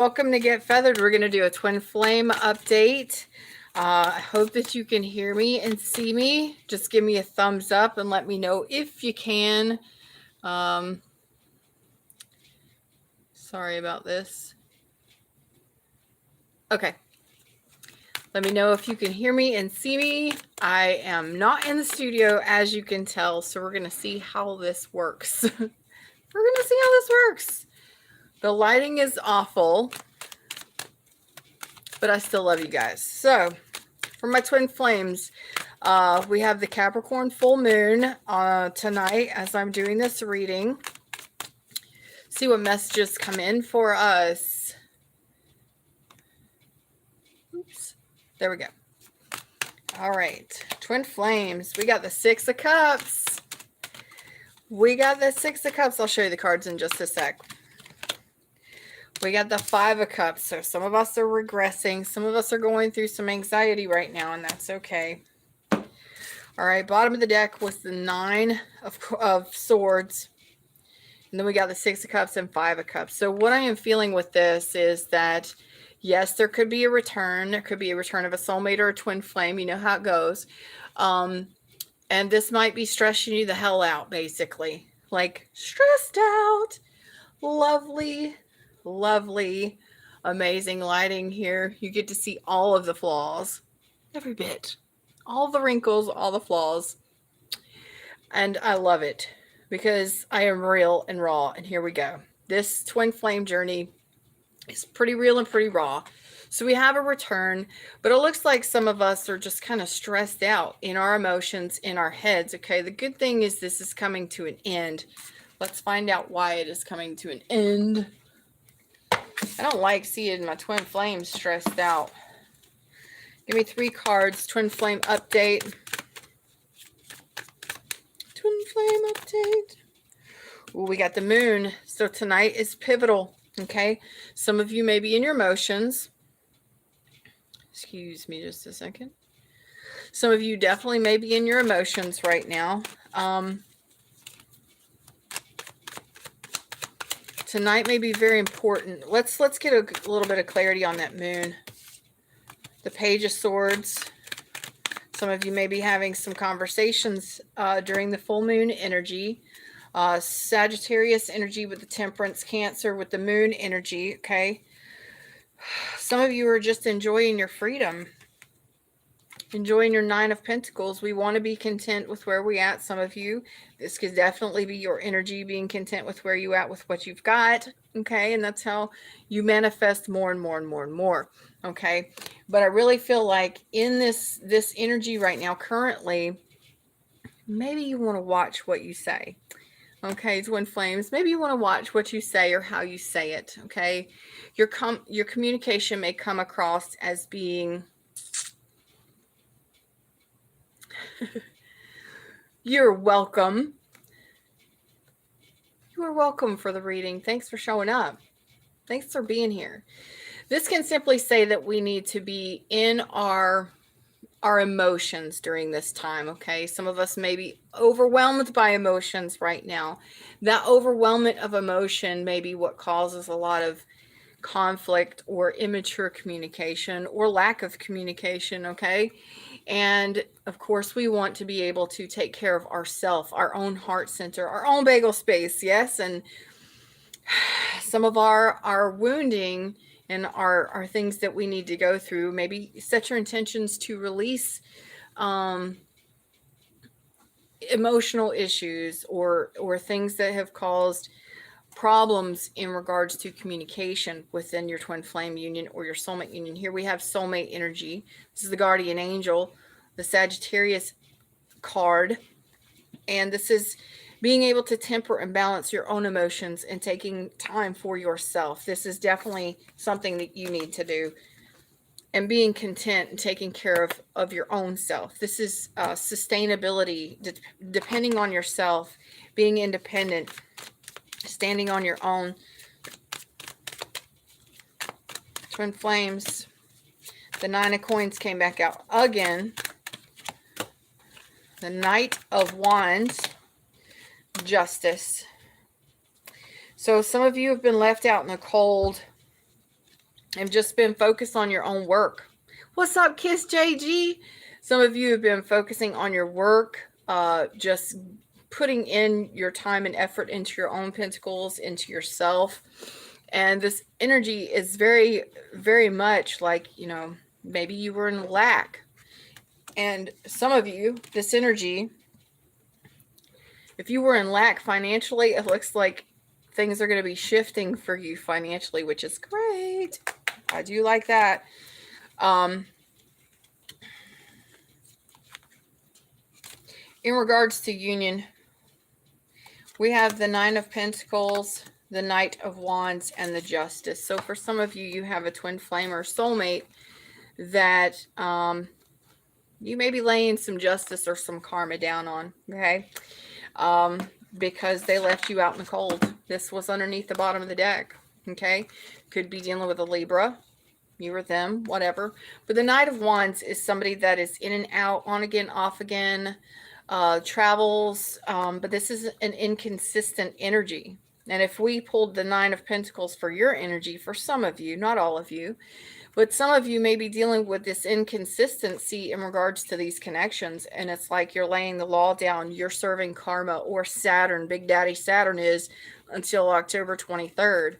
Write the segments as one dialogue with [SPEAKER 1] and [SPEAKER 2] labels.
[SPEAKER 1] Welcome to Get Feathered. We're going to do a twin flame update. I hope that you can hear me and see me. Just give me a thumbs up and let me know if you can. Sorry about this. Okay. Let me know if you can hear me and see me. I am not in the studio, as you can tell, so we're going to see how this works. We're going to see how this works. The lighting is awful, but I still love you guys. So, for my twin flames, we have the Capricorn full moon tonight as I'm doing this reading. See what messages come in for us. Oops. There we go. All right. Twin flames. We got the Six of Cups. We got the Six of Cups. I'll show you the cards in just a sec. We got the Five of Cups. So some of us are regressing. Some of us are going through some anxiety right now, and that's okay. All right, bottom of the deck was the Nine of Swords. And then we got the Six of Cups and Five of Cups. So what I am feeling with this is that, yes, there could be a return. There could be a return of a soulmate or a twin flame. You know how it goes. And this might be stressing you the hell out, basically. Like, stressed out. Lovely, lovely, amazing lighting here. You get to see all of the flaws. Every bit. All the wrinkles, all the flaws. And I love it because I am real and raw. And here we go. This twin flame journey is pretty real and pretty raw. So we have a return, but it looks like some of us are just kind of stressed out in our emotions, in our heads. Okay, the good thing is this is coming to an end. Let's find out why it is coming to an end. I don't like seeing my twin flames stressed out. Give me 3 cards. Twin flame update. Twin flame update. Ooh, we got the moon. So tonight is pivotal. Okay. Some of you may be in your emotions. Excuse me just a second. Some of you definitely may be in your emotions right now. Tonight may be very important. Let's get a little bit of clarity on that moon. The Page of Swords. Some of you may be having some conversations during the full moon energy. Sagittarius energy with the Temperance, Cancer with the moon energy, okay? Some of you are just enjoying your freedom. Enjoying your Nine of Pentacles. We want to be content with where we're at. Some of you, this could definitely be your energy, being content with where you're at with what you've got. Okay. And that's how you manifest more and more and more and more. Okay. But I really feel like in this energy right now, currently, maybe you want to watch what you say. Okay, twin flames, maybe you want to watch what you say or how you say it. Okay. Your communication may come across as being you're welcome. You are welcome for the reading. Thanks for showing up. Thanks for being here. This can simply say that we need to be in our emotions during this time, okay? Some of us may be overwhelmed by emotions right now. That overwhelmment of emotion may be what causes a lot of conflict or immature communication or lack of communication, okay? And of course, we want to be able to take care of ourselves, our own heart center, our own bagel space, yes? And some of our wounding and our things that we need to go through, maybe set your intentions to release emotional issues or things that have caused problems in regards to communication within your twin flame union or your soulmate union. Here we have soulmate energy. This is the guardian angel, the Sagittarius card. And this is being able to temper and balance your own emotions and taking time for yourself. This is definitely something that you need to do. And being content and taking care of your own self. This is sustainability, depending on yourself, being independent, standing on your own. Twin flames. The Nine of Coins came back out again. The Knight of Wands. Justice. So some of you have been left out in the cold and just been focused on your own work. What's up, Kiss JG? Some of you have been focusing on your work, just putting in your time and effort into your own pentacles, into yourself. And this energy is very, very much like, maybe you were in lack. And some of you, this energy, if you were in lack financially, it looks like things are going to be shifting for you financially, which is great. I do like that. In regards to union, we have the Nine of Pentacles, the Knight of Wands, and the Justice. So for some of you, you have a twin flame or soulmate that you may be laying some justice or some karma down on, okay? Because they left you out in the cold. This was underneath the bottom of the deck, okay? Could be dealing with a Libra, you or them, whatever. But the Knight of Wands is somebody that is in and out, on again, off again, travels, but this is an inconsistent energy. And if we pulled the Nine of Pentacles for your energy, for some of you, not all of you, but some of you may be dealing with this inconsistency in regards to these connections. And it's like you're laying the law down, you're serving karma, or Saturn, Big Daddy Saturn is, until October 23rd.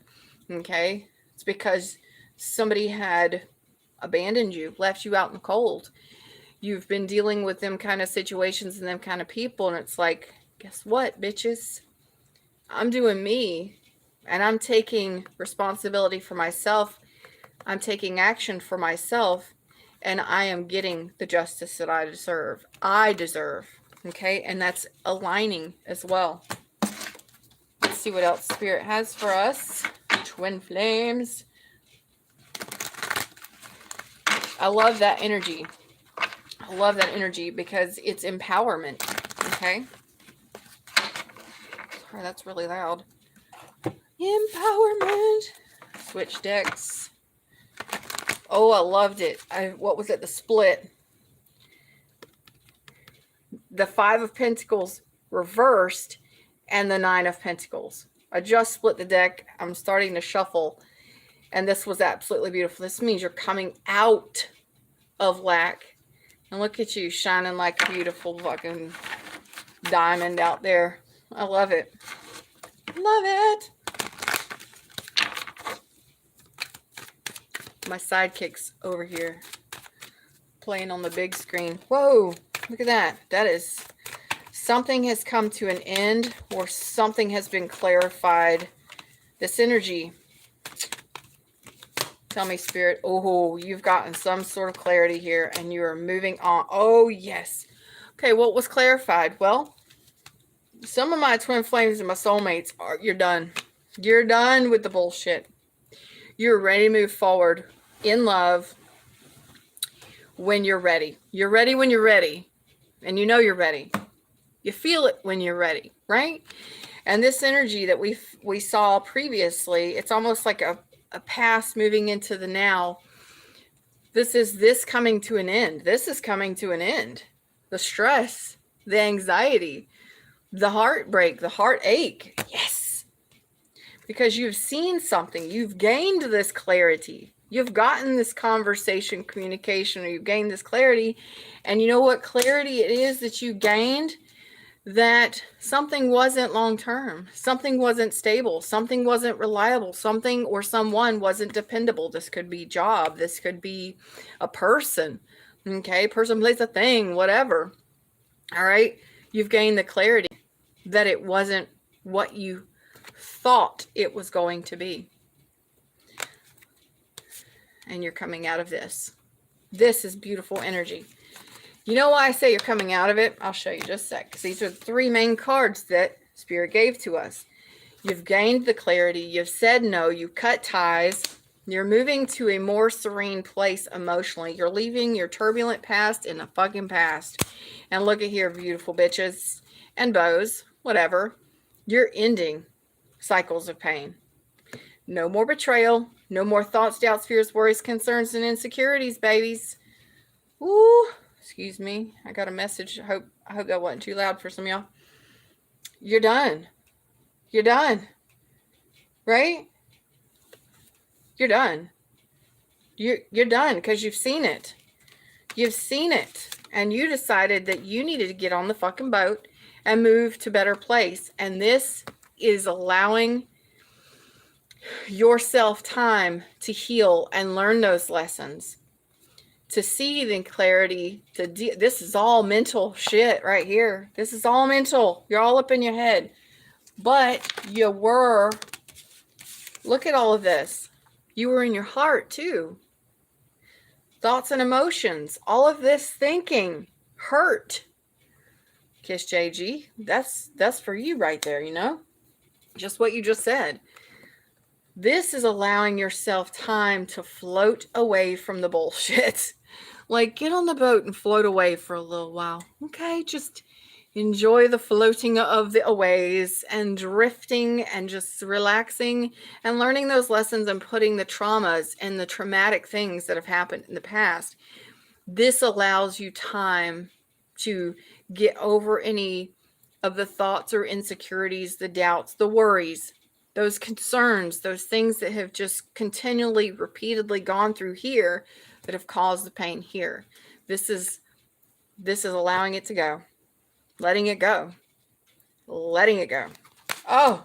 [SPEAKER 1] Okay? It's because somebody had abandoned you, left you out in the cold. You've been dealing with them kind of situations and them kind of people. And it's like, guess what, bitches? I'm doing me. And I'm taking responsibility for myself. I'm taking action for myself. And I am getting the justice that I deserve. Okay? And that's aligning as well. Let's see what else Spirit has for us. Twin flames. I love that energy. I love that energy because it's empowerment. Okay? Sorry, that's really loud. Empowerment. Switch decks. Oh, I loved it. What was it? The split. The Five of Pentacles reversed and the Nine of Pentacles. I just split the deck. I'm starting to shuffle. And this was absolutely beautiful. This means you're coming out of lack. And look at you shining like a beautiful fucking diamond out there. I love it. Love it. My sidekick's over here playing on the big screen. Whoa, look at that. That is, something has come to an end or something has been clarified. This energy. Tell me, Spirit. Oh, you've gotten some sort of clarity here and you are moving on. Oh, yes. Okay, what was clarified? Well, some of my twin flames and my soulmates you're done. You're done with the bullshit. You're ready to move forward in love when you're ready. You're ready when you're ready. And you know you're ready. You feel it when you're ready, right? And this energy that we saw previously, it's almost like a past moving into the now. This is this coming to an end. This is coming to an end. The stress, the anxiety, the heartbreak, the heartache. Yes. Because you've seen something. You've gained this clarity. You've gotten this conversation, communication, or you've gained this clarity. And you know what clarity it is that you gained? That something wasn't long-term, something wasn't stable, something wasn't reliable, something or someone wasn't dependable. This could be job, this could be a person, okay, person, place, a thing, whatever. All right, you've gained the clarity that it wasn't what you thought it was going to be. And you're coming out of this. This is beautiful energy. You know why I say you're coming out of it? I'll show you just a sec. Because these are the three main cards that Spirit gave to us. You've gained the clarity. You've said no. You cut ties. You're moving to a more serene place emotionally. You're leaving your turbulent past in the fucking past. And look at here, beautiful bitches and bows, whatever. You're ending cycles of pain. No more betrayal. No more thoughts, doubts, fears, worries, concerns, and insecurities, babies. Ooh. Excuse me. I got a message. I hope that wasn't too loud for some of y'all. You're done. You're done. Right? You're done. You're done because you've seen it. You've seen it. And you decided that you needed to get on the fucking boat and move to a better place. And this is allowing yourself time to heal and learn those lessons, to see the clarity. This is all mental shit right here. This is all mental. You're all up in your head. But you were, look at all of this. You were in your heart too. Thoughts and emotions, all of this thinking, hurt. Kiss JG, that's for you right there, you know? Just what you just said. This is allowing yourself time to float away from the bullshit. Like, get on the boat and float away for a little while. Okay, just enjoy the floating of the aways and drifting and just relaxing and learning those lessons and putting the traumas and the traumatic things that have happened in the past. This allows you time to get over any of the thoughts or insecurities, the doubts, the worries, those concerns, those things that have just continually, repeatedly gone through here that have caused the pain here. This is allowing it to go. Letting it go. Letting it go. Oh.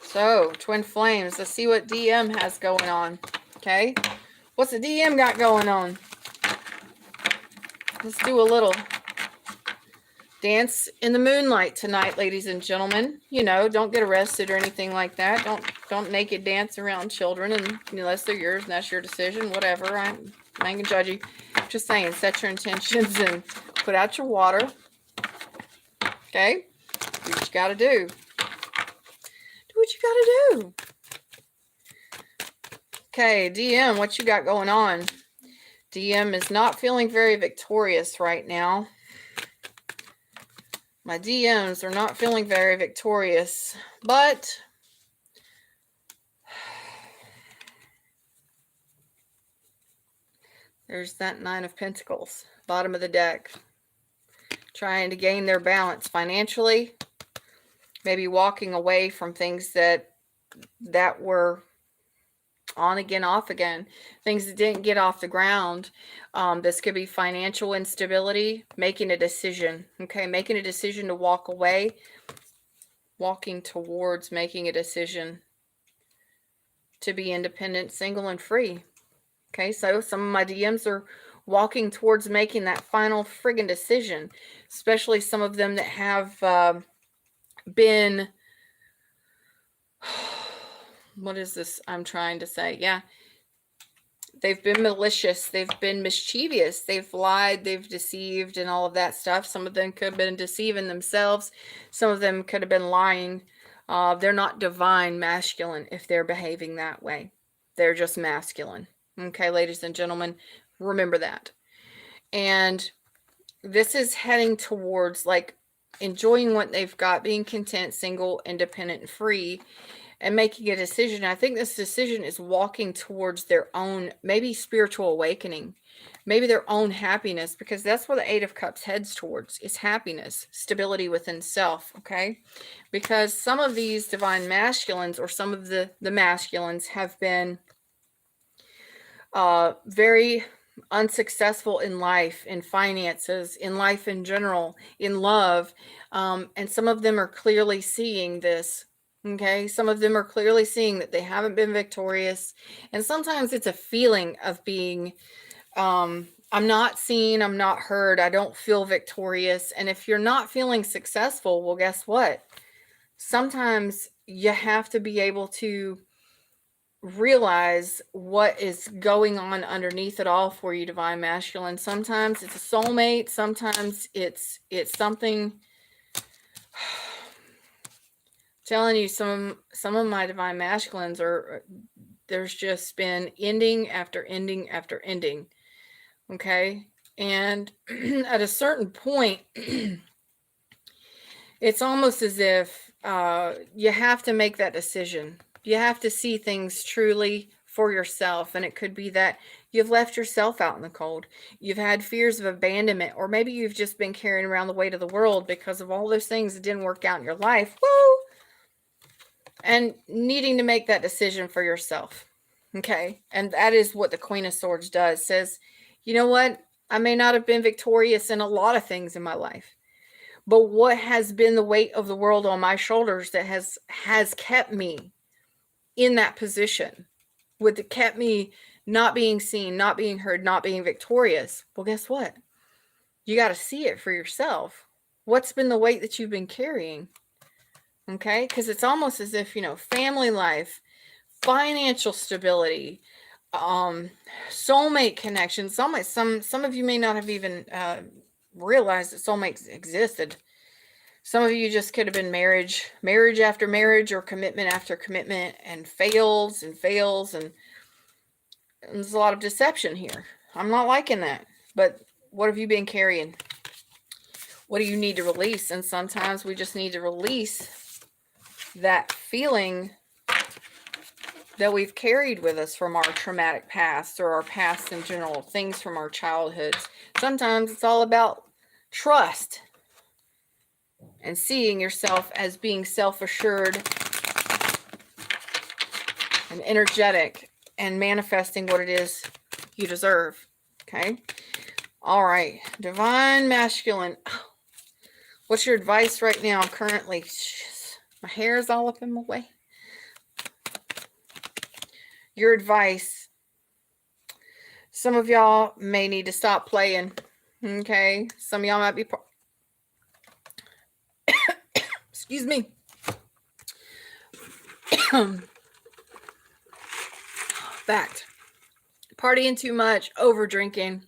[SPEAKER 1] So, twin flames. Let's see what DM has going on. Okay. What's the DM got going on? Let's do a little dance in the moonlight tonight, ladies and gentlemen. You know, don't get arrested or anything like that. Don't naked dance around children, and unless they're yours and that's your decision, whatever. I ain't gonna judge you. Just saying, set your intentions and put out your water. Okay? Do what you gotta do. Do what you gotta do. Okay, DM, what you got going on? DM is not feeling very victorious right now. My DMs are not feeling very victorious, but there's that Nine of Pentacles, bottom of the deck, trying to gain their balance financially, maybe walking away from things that were on again, off again, things that didn't get off the ground. This could be financial instability, making a decision, okay, making a decision to walk away, walking towards making a decision to be independent, single, and free. Okay, so some of my DMs are walking towards making that final friggin' decision, especially some of them that have been... What is this I'm trying to say? Yeah. They've been malicious. They've been mischievous. They've lied. They've deceived and all of that stuff. Some of them could have been deceiving themselves. Some of them could have been lying. They're not divine masculine if they're behaving that way. They're just masculine. Okay, ladies and gentlemen, remember that. And this is heading towards like enjoying what they've got, being content, single, independent, and free, and making a decision. I think this decision is walking towards their own, maybe spiritual awakening, maybe their own happiness, because that's where the Eight of Cups heads towards, is happiness, stability within self, okay? Because some of these divine masculines, or some of the masculines, have been very unsuccessful in life, in finances, in life in general, in love, and some of them are clearly seeing this. Okay, some of them are clearly seeing that they haven't been victorious. And sometimes it's a feeling of being, I'm not seen, I'm not heard, I don't feel victorious. And if you're not feeling successful, well, guess what? Sometimes you have to be able to realize what is going on underneath it all for you, divine masculine. Sometimes it's a soulmate. Sometimes it's something... Telling you, some of my divine masculines are, there's just been ending after ending after ending. Okay. And at a certain point, it's almost as if you have to make that decision. You have to see things truly for yourself. And it could be that you've left yourself out in the cold. You've had fears of abandonment, or maybe you've just been carrying around the weight of the world because of all those things that didn't work out in your life. Woo! And needing to make that decision for yourself. Okay. And that is what the Queen of Swords does. Says, you know what? I may not have been victorious in a lot of things in my life, but what has been the weight of the world on my shoulders that has kept me in that position, kept me not being seen, not being heard, not being victorious? Well, guess what? You got to see it for yourself. What's been the weight that you've been carrying? Okay? Because it's almost as if, family life, financial stability, soulmate connections. Some of you may not have even realized that soulmates existed. Some of you just could have been marriage after marriage, or commitment after commitment, and fails, and there's a lot of deception here. I'm not liking that. But what have you been carrying? What do you need to release? And sometimes we just need to release that feeling that we've carried with us from our traumatic past, or our past in general, things from our childhoods. Sometimes it's all about trust and seeing yourself as being self-assured and energetic and manifesting what it is you deserve. Okay? All right. Divine Masculine. What's your advice right now currently? My hair is all up in my way. Your advice. Some of y'all may need to stop playing. Okay? Some of y'all might be... Excuse me. Fact. Partying too much, over drinking,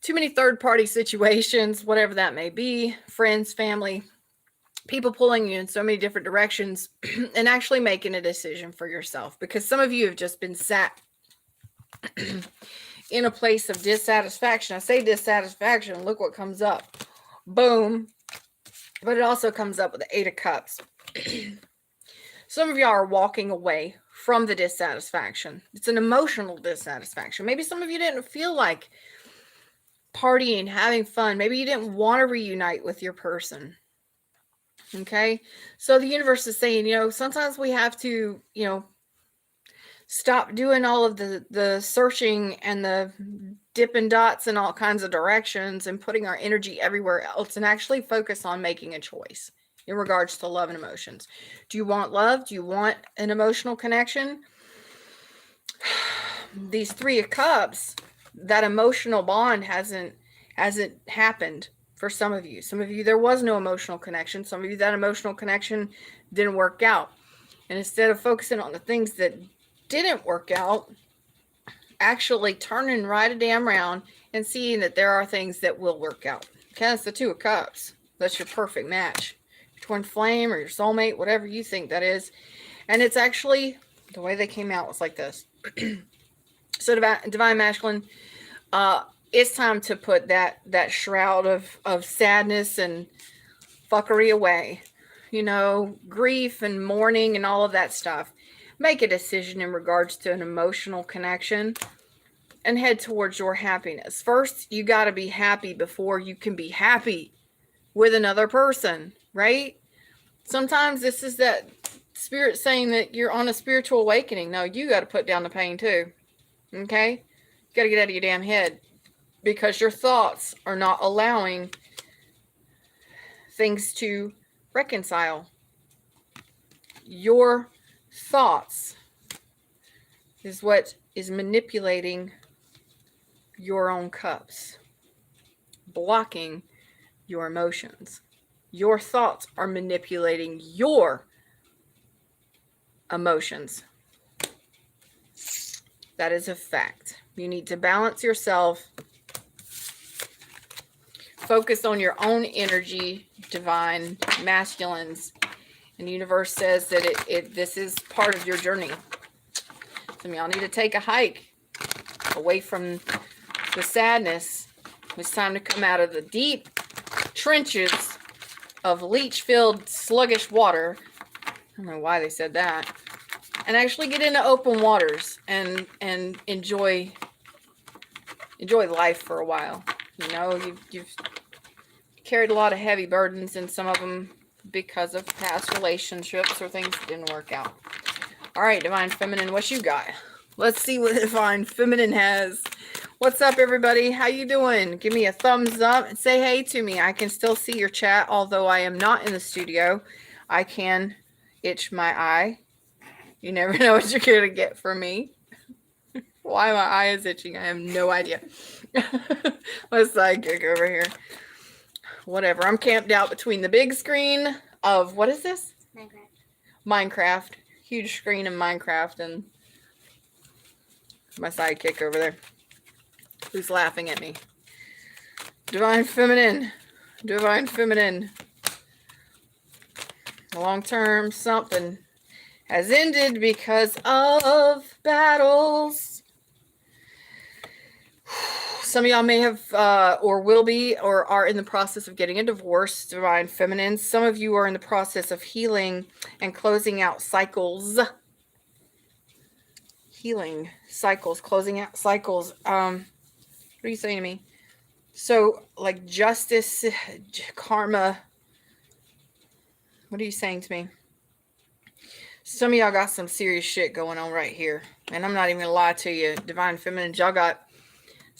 [SPEAKER 1] too many third-party situations, whatever that may be, friends, family, people pulling you in so many different directions, and actually making a decision for yourself. Because some of you have just been sat in a place of dissatisfaction. I say dissatisfaction, look what comes up. Boom. But it also comes up with the 8 of Cups. Some of y'all are walking away from the dissatisfaction. It's an emotional dissatisfaction. Maybe some of you didn't feel like partying, having fun. Maybe you didn't want to reunite with your person. Okay? So the universe is saying, sometimes we have to, stop doing all of the searching and the dipping dots in all kinds of directions and putting our energy everywhere else, and actually focus on making a choice in regards to love and emotions. Do you want love? Do you want an emotional connection? These 3 of Cups, that emotional bond hasn't happened for some of you. Some of you, there was no emotional connection. Some of you, that emotional connection didn't work out. And instead of focusing on the things that didn't work out, actually turning right a damn round and seeing that there are things that will work out. Okay, that's the 2 of Cups. That's your perfect match. Your twin flame or your soulmate, whatever you think that is. And it's actually, the way they came out was like this. So Divine Masculine, it's time to put that shroud of sadness and fuckery away. Grief and mourning and all of that stuff. Make a decision in regards to an emotional connection and head towards your happiness. First, you got to be happy before you can be happy with another person, right? Sometimes this is that spirit saying that you're on a spiritual awakening. No, you got to put down the pain too. Okay? You got to get out of your damn head, because your thoughts are not allowing things to reconcile. Your thoughts is what is manipulating your own cups, blocking your emotions. Your thoughts are manipulating your emotions. That is a fact. You need to balance yourself. Focus on your own energy, Divine Masculines. And the universe says that this is part of your journey. Some of y'all need to take a hike away from the sadness. It's time to come out of the deep trenches of leech-filled, sluggish water. I don't know why they said that. And actually get into open waters and enjoy life for a while. You've carried a lot of heavy burdens, and some of them because of past relationships or things that didn't work out. All right, Divine Feminine, what you got? Let's see what Divine Feminine has. What's up, everybody? How you doing? Give me a thumbs up and say hey to me. I can still see your chat, although I am not in the studio. I can itch my eye. You never know what you're going to get from me. Why my eye is itching, I have no idea. Let's sidekick over here. Whatever. I'm camped out between the big screen of, what is this? Minecraft. Huge screen in Minecraft, and my sidekick over there who's laughing at me. Divine Feminine. Divine Feminine. Long term something has ended because of battles. Some of y'all may have or will be or are in the process of getting a divorce, Divine Feminine. Some of you are in the process of healing and closing out cycles. Healing cycles, closing out cycles. What are you saying to me? So, like justice, karma. What are you saying to me? Some of y'all got some serious shit going on right here. And I'm not even going to lie to you. Divine Feminine, y'all got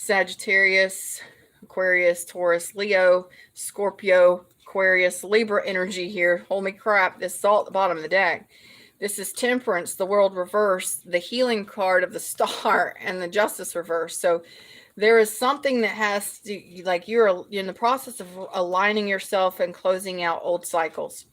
[SPEAKER 1] Sagittarius, Aquarius, Taurus, Leo, Scorpio, Aquarius, Libra energy here. Holy crap, this is all at the bottom of the deck. This is Temperance, the World reverse, the healing card of the Star, and the Justice reverse. So there is something that has to, like, you're in the process of aligning yourself and closing out old cycles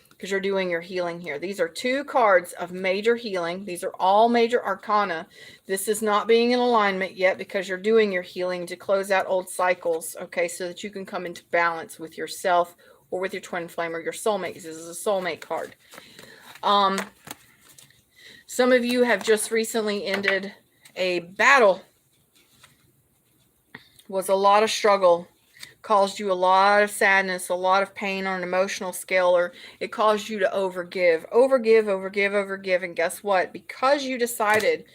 [SPEAKER 1] because you're doing your healing here. These are two cards of major healing. These are all major arcana. This is not being in alignment yet because you're doing your healing to close out old cycles, okay, so that you can come into balance with yourself or with your twin flame or your soulmate. This is a soulmate card. Some of you have just recently ended a battle. Was a lot of struggle, caused you a lot of sadness, a lot of pain on an emotional scale, or it caused you to overgive. And guess what? Because you decided,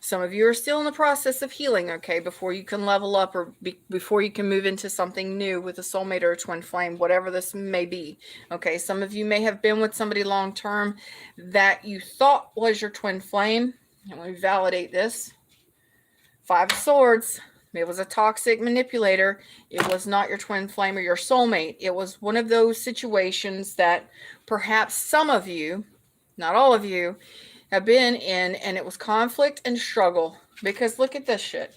[SPEAKER 1] some of you are still in the process of healing, okay, before you can level up or before you can move into something new with a soulmate or a twin flame, whatever this may be, okay. Some of you may have been with somebody long term that you thought was your twin flame. And let me validate this. 5 of Swords. It was a toxic manipulator. It was not your twin flame or your soulmate. It was one of those situations that perhaps some of you, not all of you, have been in, and it was conflict and struggle. Because look at this shit.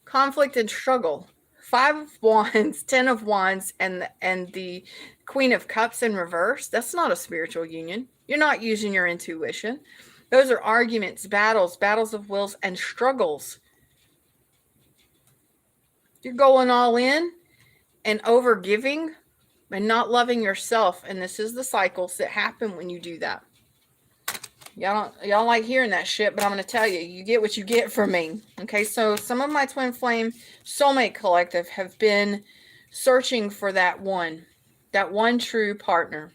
[SPEAKER 1] Conflict and struggle. 5 of Wands, 10 of Wands, and the Queen of Cups in reverse. That's not a spiritual union. You're not using your intuition. Those are arguments, battles of wills, and struggles. You're going all in and over giving and not loving yourself. And this is the cycles that happen when you do that. Y'all don't like hearing that shit, but I'm going to tell you, you get what you get from me. Okay, so some of my twin flame soulmate collective have been searching for that one true partner.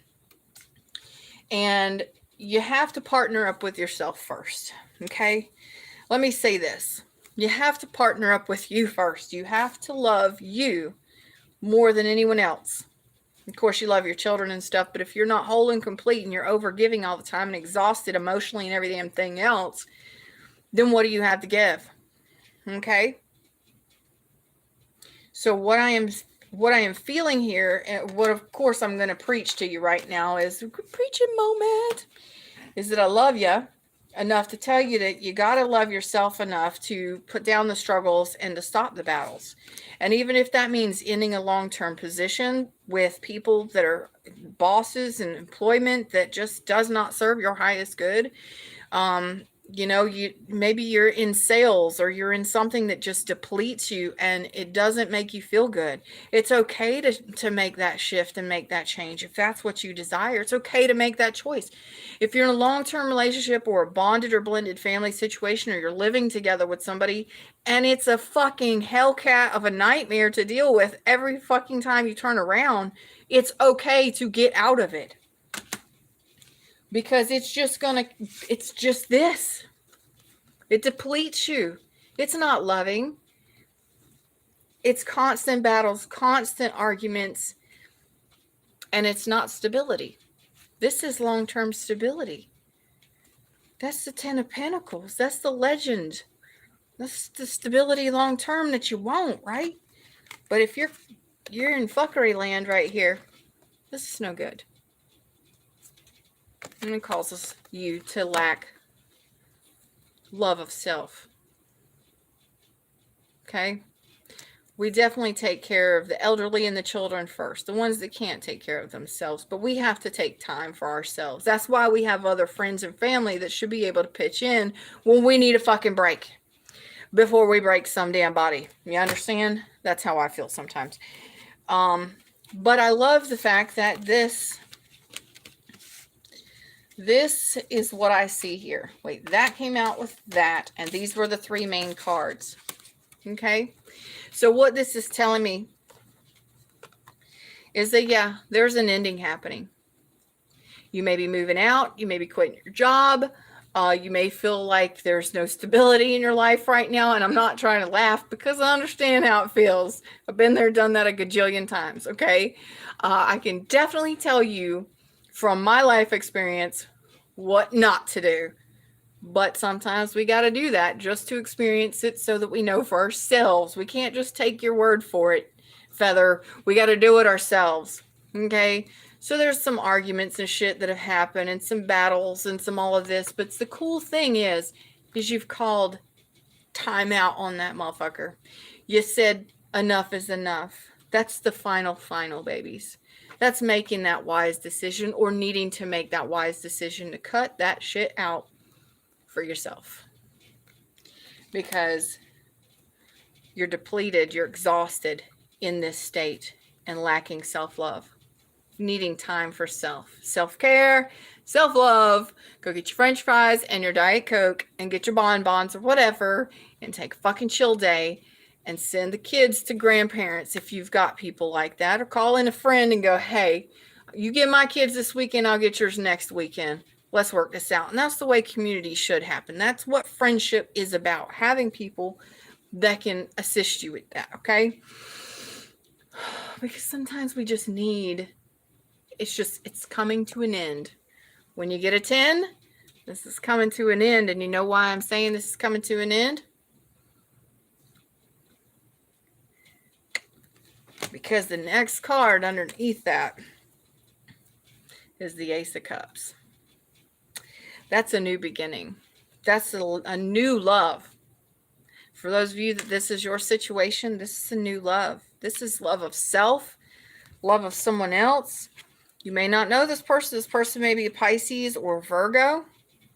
[SPEAKER 1] And you have to partner up with yourself first. Okay, let me say this. You have to partner up with you first. You have to love you more than anyone else. Of course, you love your children and stuff, but if you're not whole and complete and you're over giving all the time and exhausted emotionally and every damn thing else, then what do you have to give? Okay? So what I am feeling here, and what of course I'm going to preach to you right now is a preaching moment, is that I love you enough to tell you that you got to love yourself enough to put down the struggles and to stop the battles. And even if that means ending a long-term position with people that are bosses and employment that just does not serve your highest good, maybe you're in sales or you're in something that just depletes you and it doesn't make you feel good. It's okay to make that shift and make that change. If that's what you desire, it's okay to make that choice. If you're in a long-term relationship or a bonded or blended family situation, or you're living together with somebody and it's a fucking hellcat of a nightmare to deal with every fucking time you turn around, it's okay to get out of it. Because it's just this. It depletes you. It's not loving. It's constant battles, constant arguments, and it's not stability. This is long-term stability. That's the 10 of Pentacles. That's the legend. That's the stability long term that you want, right? But if you're in fuckery land right here, this is no good. And it causes you to lack love of self. Okay? We definitely take care of the elderly and the children first, the ones that can't take care of themselves. But we have to take time for ourselves. That's why we have other friends and family that should be able to pitch in when we need a fucking break before we break some damn body. You understand? That's how I feel sometimes. But I love the fact that this is what I see here. Wait, that came out with that, and these were the 3 main cards. Okay? So what this is telling me is that, yeah, there's an ending happening. You may be moving out. You may be quitting your job. You may feel like there's no stability in your life right now. And I'm not trying to laugh because I understand how it feels. I've been there, done that a gajillion times. Okay. I can definitely tell you from my life experience what not to do. But sometimes we got to do that just to experience it so that we know for ourselves. We can't just take your word for it, Feather. We got to do it ourselves. Okay? So there's some arguments and shit that have happened and some battles and some all of this. But the cool thing is you've called time out on that motherfucker. You said enough is enough. That's the final, babies. That's making that wise decision or needing to make that wise decision to cut that shit out for yourself, because you're depleted, you're exhausted in this state and lacking self-love, needing time for self-care, self-love. Go get your french fries and your Diet Coke and get your bonbons or whatever and take a fucking chill day and send the kids to grandparents if you've got people like that, or call in a friend and go, hey, you get my kids this weekend, I'll get yours next weekend. Let's work this out. And that's the way community should happen. That's what friendship is about. Having people that can assist you with that, okay? Because sometimes we just need, it's coming to an end. When you get a 10, this is coming to an end. And you know why I'm saying this is coming to an end? Because the next card underneath that is the Ace of Cups. That's a new beginning. That's a new love. For those of you that this is your situation, this is a new love. This is love of self, love of someone else. You may not know this person. This person may be a Pisces or Virgo.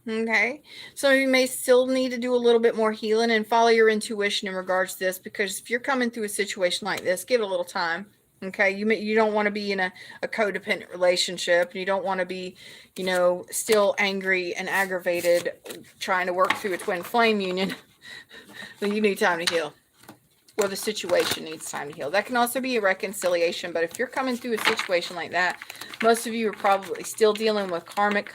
[SPEAKER 1] Okay. Some of you may still need to do a little bit more healing and follow your intuition in regards to this, because if you're coming through a situation like this, give it a little time. Okay, you don't want to be in a codependent relationship. And you don't want to be, still angry and aggravated trying to work through a twin flame union. Then you need time to heal. Or the situation needs time to heal. That can also be a reconciliation. But if you're coming through a situation like that, most of you are probably still dealing with karmic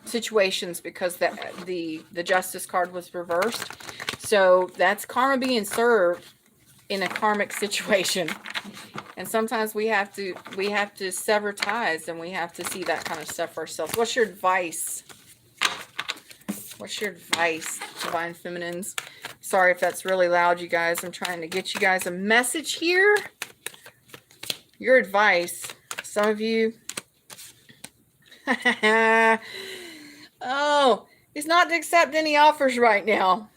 [SPEAKER 1] situations, because the Justice card was reversed. So that's karma being served in a karmic situation. And sometimes we have to sever ties, and we have to see that kind of stuff for ourselves. What's your advice? What's your advice, Divine Feminines? Sorry if that's really loud, you guys. I'm trying to get you guys a message here. Your advice. Some of you. Oh, it's not to accept any offers right now.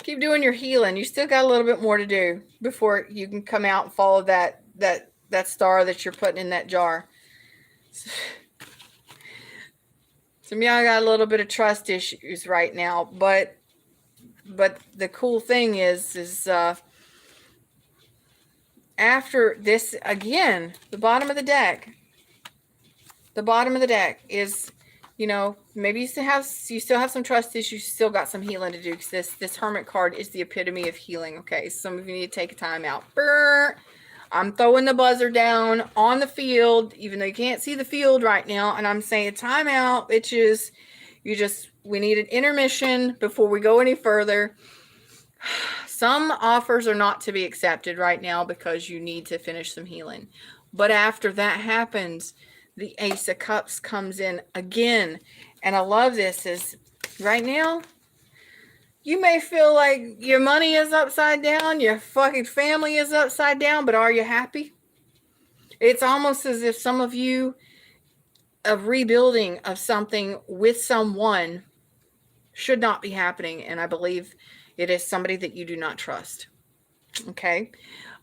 [SPEAKER 1] Keep doing your healing. You still got a little bit more to do before you can come out and follow that star that you're putting in that jar. Some of y'all got a little bit of trust issues right now, but the cool thing is after this, again, the bottom of the deck is, maybe you still have some trust issues, you still got some healing to do, because this Hermit card is the epitome of healing. Okay, some of you need to take a time out. I'm throwing the buzzer down on the field, even though you can't see the field right now, and I'm saying time out, bitches. We need an intermission before we go any further. Some offers are not to be accepted right now because you need to finish some healing. But after that happens, the Ace of Cups comes in again. And I love this is right now, you may feel like your money is upside down, your fucking family is upside down, but are you happy? It's almost as if some of you, a rebuilding of something with someone should not be happening. And I believe it is somebody that you do not trust. Okay.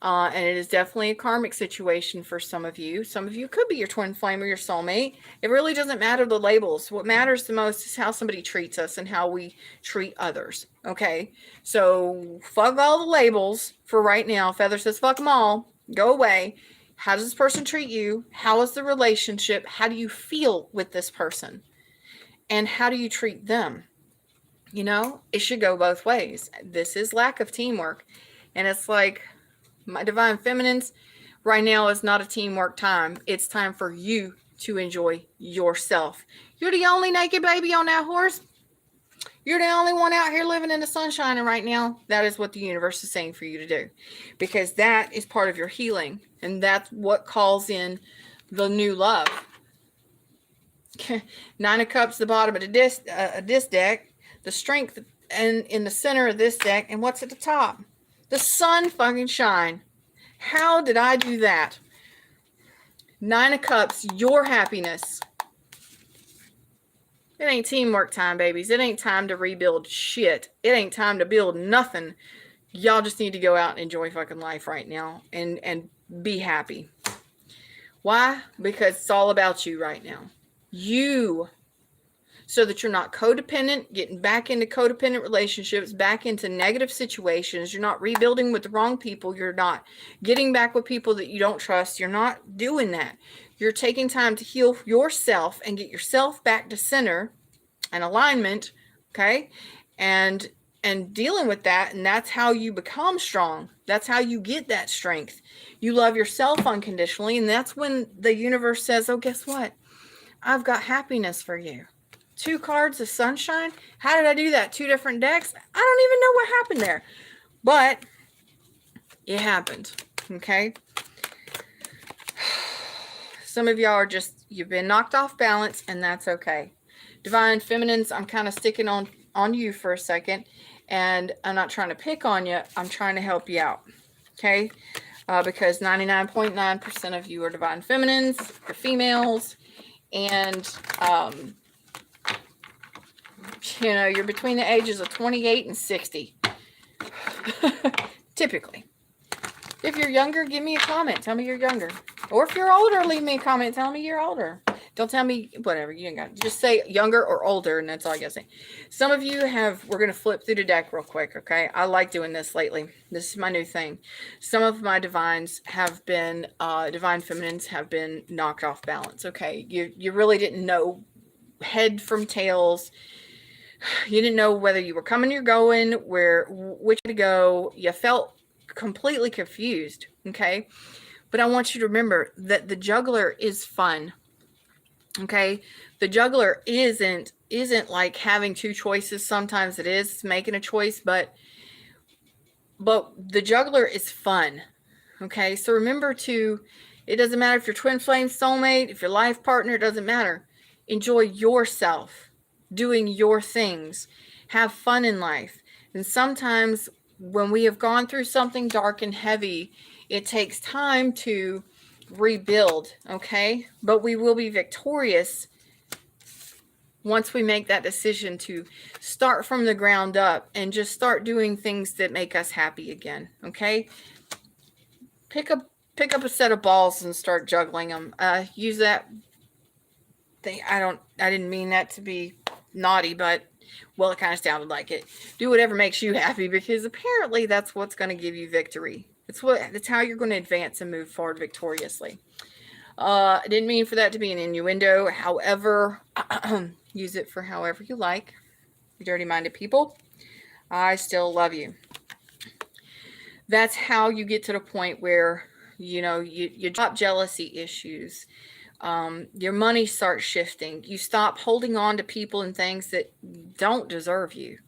[SPEAKER 1] And it is definitely a karmic situation for some of you. Some of you could be your twin flame or your soulmate. It really doesn't matter the labels. What matters the most is how somebody treats us and how we treat others. Okay. So fuck all the labels for right now. Feather says fuck them all. Go away. How does this person treat you? How is the relationship? How do you feel with this person? And how do you treat them? You know, it should go both ways. This is lack of teamwork. And it's like, my divine feminines, right now is not a teamwork time. It's time for you to enjoy yourself. You're the only naked baby on that horse. You're the only one out here living in the sunshine. And right now, that is what the universe is saying for you to do. Because that is part of your healing. And that's what calls in the new love. Nine of Cups, the bottom of this deck. The strength and in the center of this deck. And what's at the top? The sun fucking shine. How did I do that? Nine of Cups, your happiness. It ain't teamwork time, babies. It ain't time to rebuild shit. It ain't time to build nothing. Y'all just need to go out and enjoy fucking life right now and be happy. Why? Because it's all about you right now. You. So that you're not codependent, getting back into codependent relationships, back into negative situations. You're not rebuilding with the wrong people. You're not getting back with people that you don't trust. You're not doing that. You're taking time to heal yourself and get yourself back to center and alignment, okay? And dealing with that, and that's how you become strong. That's how you get that strength. You love yourself unconditionally, and that's when the universe says, oh, guess what? I've got happiness for you. 2 cards of sunshine. How did I do that? 2 different decks. I don't even know what happened there, but it happened. Okay. Some of y'all are just, you've been knocked off balance, and that's okay. Divine feminines, I'm kind of sticking on you for a second, and I'm not trying to pick on you. I'm trying to help you out. Okay. Because 99.9% of you are divine feminines, you're females, and, you know, you're between the ages of 28 and 60. Typically. If you're younger, give me a comment. Tell me you're younger. Or if you're older, leave me a comment. Tell me you're older. Don't tell me whatever. You ain't got to. Just say younger or older, and that's all you got to say. Some of you have, we're going to flip through the deck real quick, okay? I like doing this lately. This is my new thing. Some of my divines have been, divine feminines have been knocked off balance, okay? You really didn't know head from tails. You didn't know whether you were coming or going, which way to go. You felt completely confused, okay? But I want you to remember that the juggler is fun, okay? The juggler isn't like having 2 choices. Sometimes it is, it's making a choice, but the juggler is fun, okay? So remember it doesn't matter if you're twin flame, soulmate, if your life partner, it doesn't matter. Enjoy yourself. Doing your things. Have fun in life. And sometimes when we have gone through something dark and heavy, it takes time to rebuild, okay? But we will be victorious once we make that decision to start from the ground up and just start doing things that make us happy again, okay? Pick up a set of balls and start juggling them. Use that thing. I didn't mean that to be naughty, but well, it kind of sounded like it. Do whatever makes you happy, because apparently that's what's going to give you victory. It's how you're going to advance and move forward victoriously. I didn't mean for that to be an innuendo. However, use it for however you like. You dirty-minded people, I still love you. That's how you get to the point where, you know, you drop jealousy issues. Your money starts shifting. You stop holding on to people and things that don't deserve you.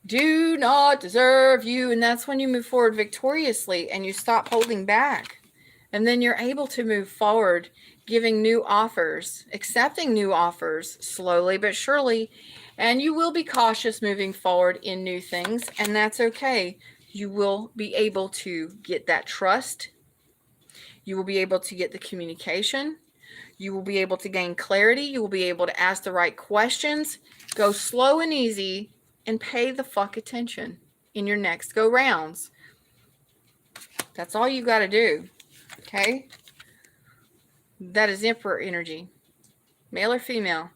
[SPEAKER 1] Do not deserve you. And that's when you move forward victoriously and you stop holding back. And then you're able to move forward, giving new offers, accepting new offers slowly but surely. And you will be cautious moving forward in new things, and that's okay. You will be able to get that trust. You will be able to get the communication. You will be able to gain clarity. You will be able to ask the right questions. Go slow and easy and pay the fuck attention in your next go rounds. That's all you got to do. Okay? That is Emperor energy. Male or female.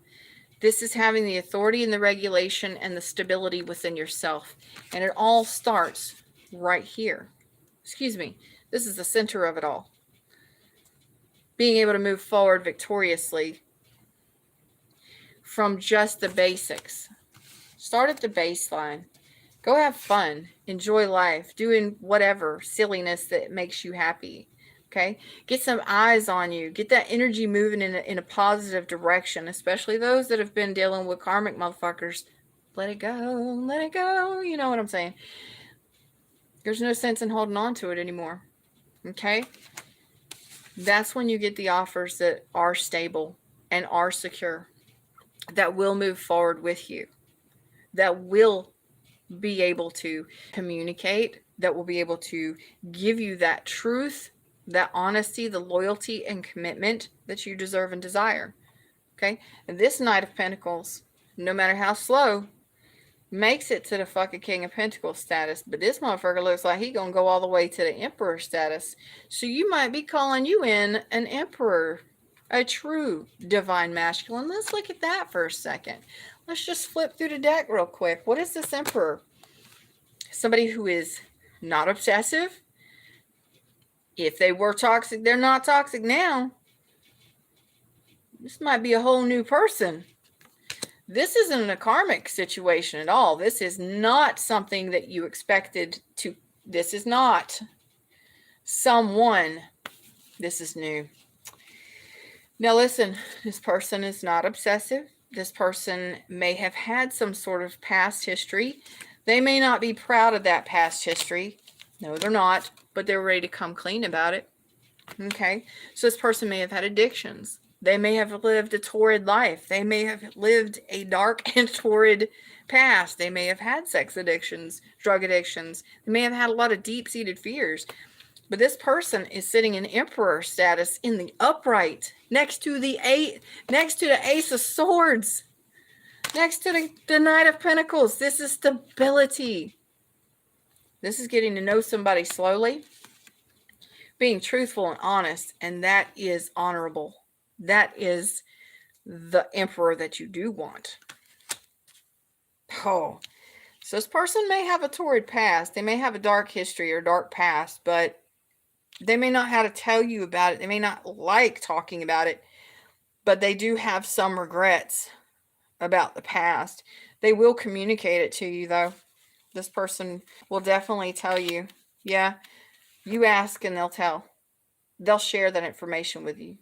[SPEAKER 1] This is having the authority and the regulation and the stability within yourself. And it all starts right here. Excuse me. This is the center of it all. Being able to move forward victoriously from just the basics. Start at the baseline. Go have fun. Enjoy life. Doing whatever silliness that makes you happy. Okay? Get some eyes on you. Get that energy moving in a positive direction, especially those that have been dealing with karmic motherfuckers. Let it go. Let it go. You know what I'm saying? There's no sense in holding on to it anymore. Okay? That's when you get the offers that are stable and are secure, that will move forward with you, that will be able to communicate, that will be able to give you that truth, that honesty, the loyalty and commitment that you deserve and desire. Okay? And this Knight of Pentacles, no matter how slow, makes it to the fucking King of Pentacles status. But this motherfucker looks like he gonna go all the way to the Emperor status. So you might be calling you in an Emperor, a true divine masculine. Let's look at that for a second. Let's just flip through the deck real quick. What is this Emperor? Somebody who is not obsessive. If they were toxic, they're not toxic now. This might be a whole new person. This isn't a karmic situation at all. This is not something that you expected to. This is not someone. This is new. Now listen, this person is not obsessive. This person may have had some sort of past history. They may not be proud of that past history. No, they're not, but they're ready to come clean about it. Okay? So this person may have had addictions. They may have lived a torrid life. They may have lived a dark and torrid past. They may have had sex addictions, drug addictions. They may have had a lot of deep-seated fears. But this person is sitting in Emperor status in the upright, next to the Ace of Swords, next to the Knight of Pentacles. This is stability. This is getting to know somebody slowly, being truthful and honest, and that is honorable. That is the Emperor that you do want. Oh, so this person may have a torrid past. They may have a dark history or dark past, but they may not have to tell you about it. They may not like talking about it, but they do have some regrets about the past. They will communicate it to you, though. This person will definitely tell you. Yeah, you ask and they'll tell. They'll share that information with you.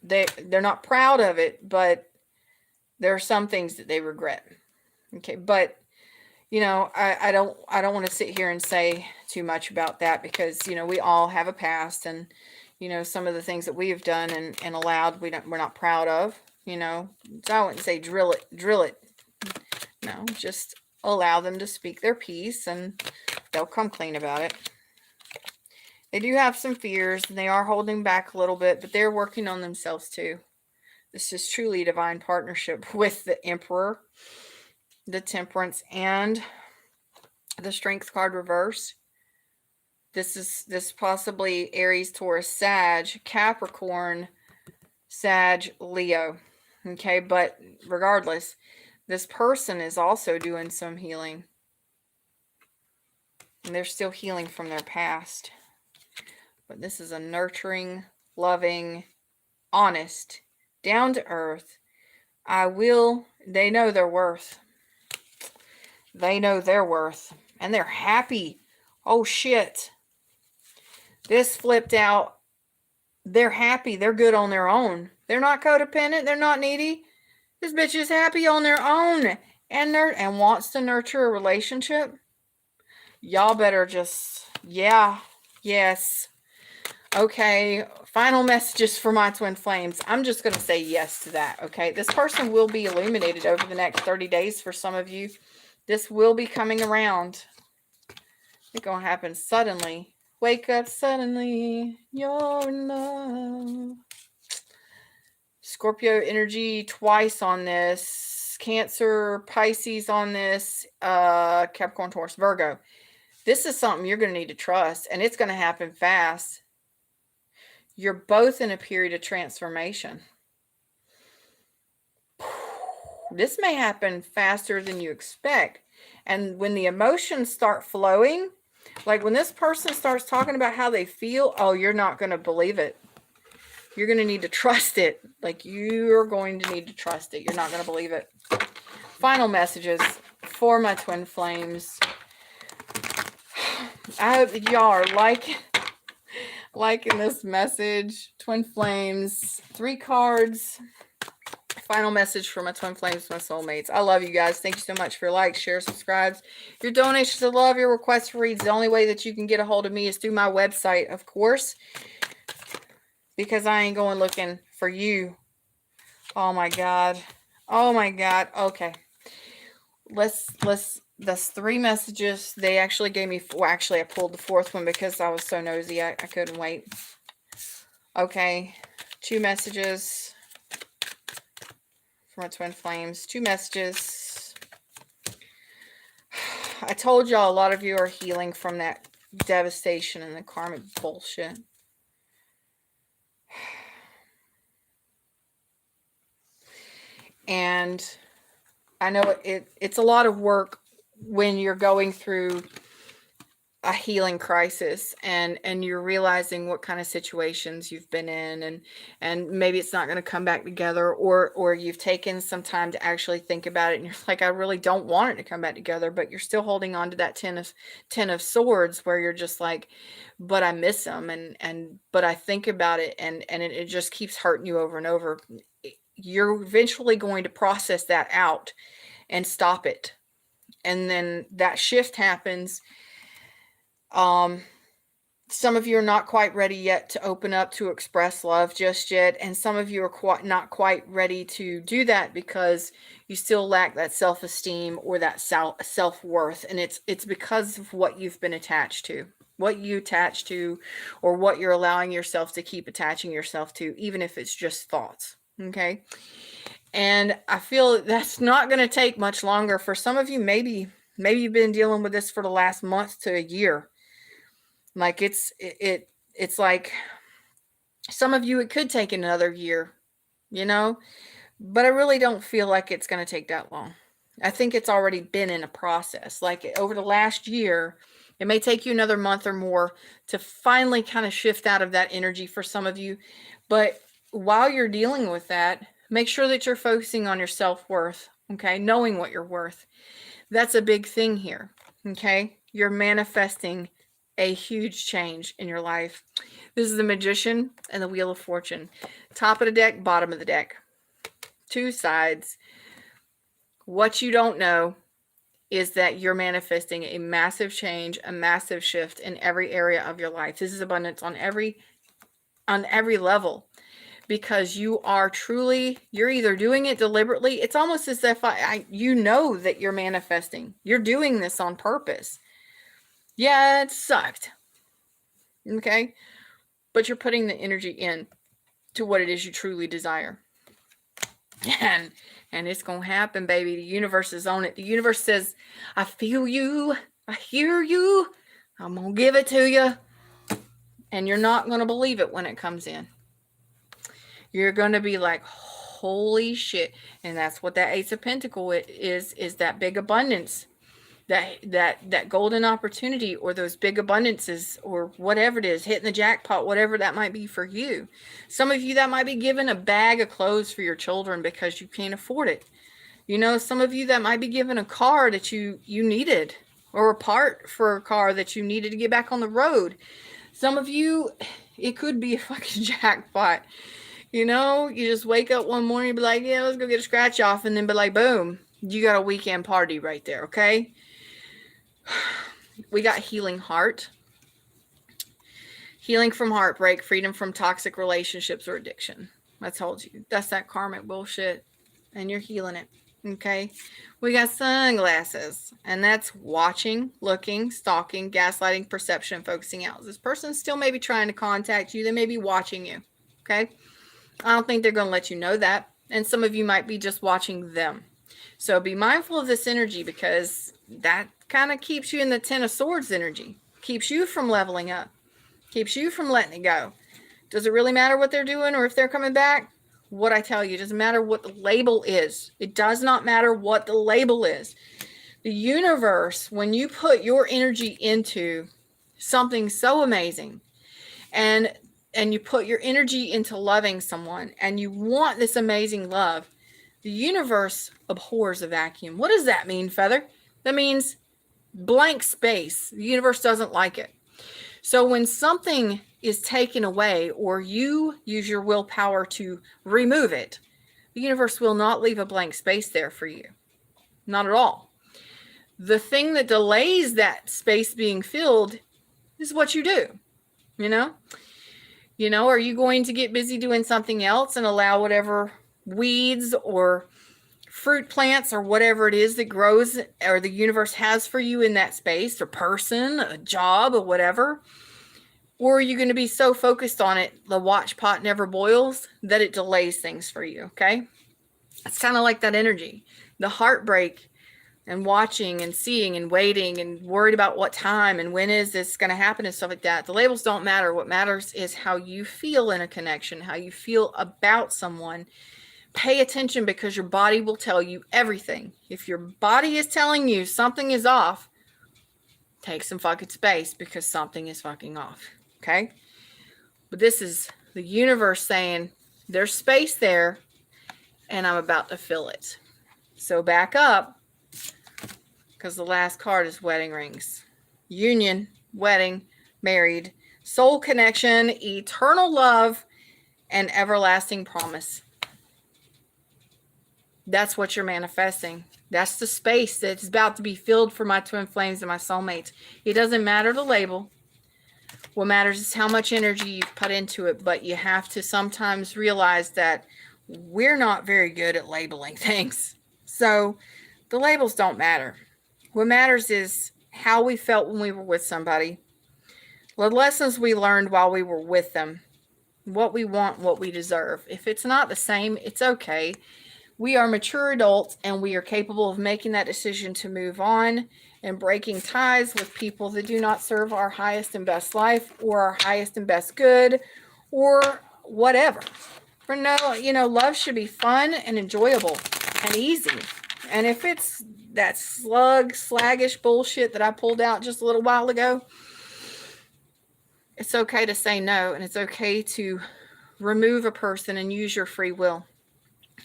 [SPEAKER 1] They're not proud of it, but there are some things that they regret. Okay, but you know, I don't want to sit here and say too much about that because, you know, we all have a past, and, you know, some of the things that we have done and allowed we're not proud of, you know. So I wouldn't say drill it. No, just allow them to speak their piece and they'll come clean about it. They do have some fears and they are holding back a little bit, but they're working on themselves too. This is truly a divine partnership with the Emperor, the Temperance, and the Strength card reverse. This possibly Aries, Taurus, Sag, Capricorn, Sag, Leo. Okay, but regardless, this person is also doing some healing. And they're still healing from their past. But this is a nurturing, loving, honest, down to earth. They know their worth. They know their worth. And they're happy. Oh shit. This flipped out. They're happy. They're good on their own. They're not codependent. They're not needy. This bitch is happy on their own. And wants to nurture a relationship. Y'all better just, yeah, yes. Okay, Final messages for my twin flames. I'm just going to say yes to that, okay? This person will be illuminated over the next 30 days for some of you. This will be coming around. It's going to happen suddenly. Wake up suddenly. You're in love. Scorpio energy twice on this. Cancer, Pisces on this. Capricorn, Taurus, Virgo. This is something you're going to need to trust, and it's going to happen fast. You're both in a period of transformation. This may happen faster than you expect. And when the emotions start flowing, like when this person starts talking about how they feel, oh, you're not going to believe it. You're going to need to trust it. Like you're going to need to trust it. You're not going to believe it. Final messages for my twin flames. I hope that y'all are liking this message. Twin flames, 3 cards. Final message for my twin flames, my soulmates. I love you guys. Thank you so much for your likes, shares, subscribes, your donations of love, your requests for reads. The only way that you can get a hold of me is through my website, of course, because I ain't going looking for you. Oh my God. Oh my God. Okay. That's 3 messages. They actually gave me, well, actually I pulled the 4th one because I was so nosy. I couldn't wait. Okay. 2 messages for my twin flames. 2 messages. I told y'all a lot of you are healing from that devastation and the karmic bullshit. And I know it's a lot of work when you're going through a healing crisis and you're realizing what kind of situations you've been in, and maybe it's not going to come back together, or you've taken some time to actually think about it and you're like, I really don't want it to come back together, but you're still holding on to that 10 of swords, where you're just like, but I miss them, but I think about it, and it just keeps hurting you over and over. You're eventually going to process that out and stop it. And then that shift happens. Some of you are not quite ready yet to open up to express love just yet. And some of you are not quite ready to do that because you still lack that self-esteem or that self-worth. And it's because of what you've been attached to, what you attach to, or what you're allowing yourself to keep attaching yourself to, even if it's just thoughts. Okay. And I feel that's not going to take much longer. For some of you, maybe you've been dealing with this for the last month to a year. Like it's like some of you, it could take another year, you know, but I really don't feel like it's going to take that long. I think it's already been in a process. Like over the last year, it may take you another month or more to finally kind of shift out of that energy for some of you. But while you're dealing with that, make sure that you're focusing on your self-worth, okay? Knowing what you're worth. That's a big thing here, okay? You're manifesting a huge change in your life. This is the Magician and the Wheel of Fortune. Top of the deck, bottom of the deck. 2 sides. What you don't know is that you're manifesting a massive change, a massive shift in every area of your life. This is abundance on every level. Because you are truly, you're either doing it deliberately. It's almost as if you know that you're manifesting. You're doing this on purpose. Yeah, it sucked. Okay. But you're putting the energy in to what it is you truly desire. And it's going to happen, baby. The universe is on it. The universe says, I feel you. I hear you. I'm going to give it to you. And you're not going to believe it when it comes in. You're going to be like, holy shit. And that's what that Ace of Pentacles is that big abundance, that golden opportunity, or those big abundances, or whatever it is, hitting the jackpot, whatever that might be for you. Some of you, that might be giving a bag of clothes for your children because you can't afford it. You know, some of you, that might be giving a car that you needed, or a part for a car that you needed to get back on the road. Some of you, it could be a fucking jackpot. You know, you just wake up one morning and be like, yeah, let's go get a scratch off. And then be like, boom, you got a weekend party right there. Okay. We got healing heart. Healing from heartbreak, freedom from toxic relationships or addiction. I told you. That's that karmic bullshit. And you're healing it. Okay. We got sunglasses. And that's watching, looking, stalking, gaslighting, perception, focusing out. This person still may be trying to contact you. They may be watching you. Okay. I don't think they're going to let you know that. And some of you might be just watching them. So be mindful of this energy, because that kind of keeps you in the Ten of Swords energy. Keeps you from leveling up. Keeps you from letting it go. Does it really matter what they're doing or if they're coming back? What I tell you, it doesn't matter what the label is. It does not matter what the label is. The universe, when you put your energy into something so amazing, and you put your energy into loving someone, and you want this amazing love, the universe abhors a vacuum. What does that mean, Feather? That means blank space. The universe doesn't like it. So when something is taken away, or you use your willpower to remove it, the universe will not leave a blank space there for you. Not at all. The thing that delays that space being filled is what you do. You know, are you going to get busy doing something else and allow whatever weeds or fruit plants or whatever it is that grows or the universe has for you in that space, or person, a job, or whatever? Or are you going to be so focused on it, the watch pot never boils, that it delays things for you? Okay. It's kind of like that energy, the heartbreak, and watching and seeing and waiting and worried about what time and when is this going to happen and stuff like that. The labels don't matter. What matters is how you feel in a connection, how you feel about someone. Pay attention, because your body will tell you everything. If your body is telling you something is off, take some fucking space, because something is fucking off. Okay? But this is the universe saying there's space there and I'm about to fill it. So back up, because the last card is wedding rings. Union, wedding, married, soul connection, eternal love, and everlasting promise. That's what you're manifesting. That's the space that's about to be filled for my twin flames and my soulmates. It doesn't matter the label. What matters is how much energy you've put into it. But you have to sometimes realize that we're not very good at labeling things. So the labels don't matter. What matters is how we felt when we were with somebody. The lessons we learned while we were with them. What we want, what we deserve. If it's not the same, it's okay. We are mature adults, and we are capable of making that decision to move on and breaking ties with people that do not serve our highest and best life, or our highest and best good, or whatever. For love should be fun and enjoyable and easy. And if it's that sluggish bullshit that I pulled out just a little while ago, it's okay to say no, and it's okay to remove a person and use your free will.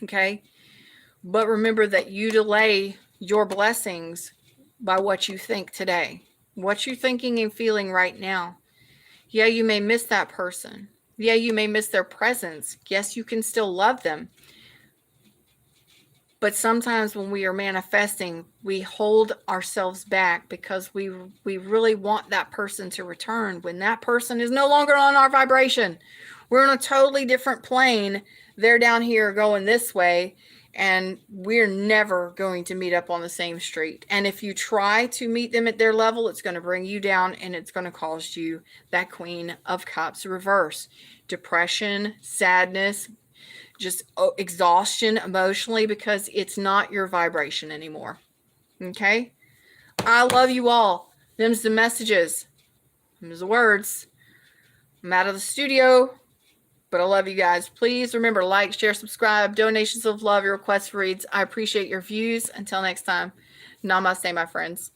[SPEAKER 1] Okay? But remember that you delay your blessings by what you think today. What you're thinking and feeling right now. Yeah, you may miss that person. Yeah, you may miss their presence. Yes, you can still love them. But sometimes when we are manifesting, we hold ourselves back because we really want that person to return when that person is no longer on our vibration. We're on a totally different plane. They're down here going this way. And we're never going to meet up on the same street. And if you try to meet them at their level, it's going to bring you down, and it's going to cause you that Queen of Cups reverse. Depression, sadness, just exhaustion emotionally, because it's not your vibration anymore. Okay? I love you all. Them's the messages. Them's the words. I'm out of the studio. But I love you guys. Please remember, like, share, subscribe, donations of love, your requests for reads. I appreciate your views. Until next time, namaste, my friends.